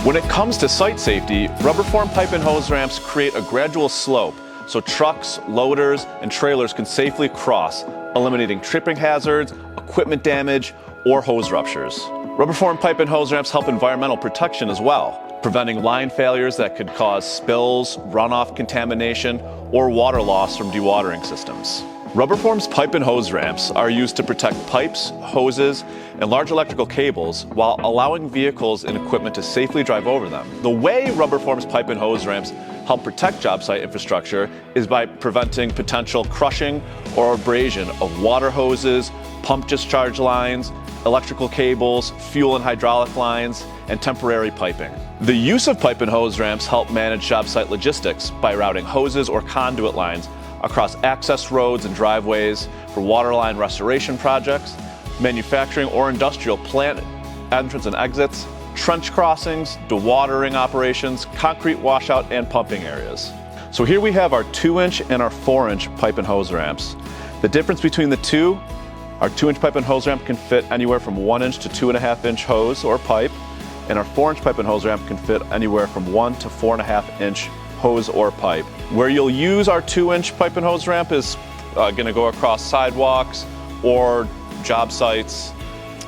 When it comes to site safety, RubberForm pipe and hose ramps create a gradual slope so trucks, loaders, and trailers can safely cross, eliminating tripping hazards, equipment damage, or hose ruptures. RubberForm pipe and hose ramps help environmental protection as well, preventing line failures that could cause spills, runoff contamination, or water loss from dewatering systems. RubberForm's pipe and hose ramps are used to protect pipes, hoses, and large electrical cables while allowing vehicles and equipment to safely drive over them. The way RubberForm's pipe and hose ramps help protect job site infrastructure is by preventing potential crushing or abrasion of water hoses, pump discharge lines, electrical cables, fuel and hydraulic lines, and temporary piping. The use of pipe and hose ramps help manage job site logistics by routing hoses or conduit lines across access roads and driveways for waterline restoration projects, manufacturing or industrial plant entrance and exits, trench crossings, dewatering operations, concrete washout, and pumping areas. So here we have our 2-inch and our 4-inch pipe and hose ramps. The difference between the two, our 2-inch pipe and hose ramp can fit anywhere from 1-inch to 2.5-inch hose or pipe, and our 4-inch pipe and hose ramp can fit anywhere from 1 to 4.5-inch hose or pipe. Where you'll use our 2-inch pipe and hose ramp is going to go across sidewalks or job sites,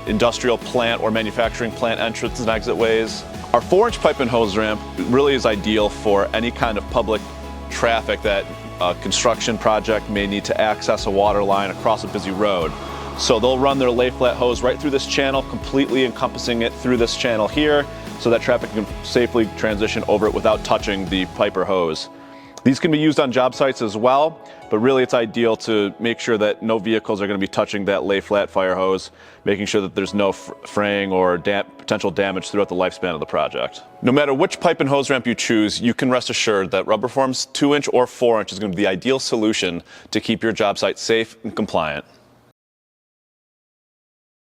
industrial plant or manufacturing plant entrance and exit ways. Our 4-inch pipe and hose ramp really is ideal for any kind of public traffic that a construction project may need to access a water line across a busy road. So they'll run their lay flat hose right through this channel, completely encompassing it through this channel here, so that traffic can safely transition over it without touching the pipe or hose. These can be used on job sites as well, but really it's ideal to make sure that no vehicles are going to be touching that lay flat fire hose, making sure that there's no fraying or potential damage throughout the lifespan of the project. No matter which pipe and hose ramp you choose, you can rest assured that RubberForm's 2-inch or 4-inch is going to be the ideal solution to keep your job site safe and compliant.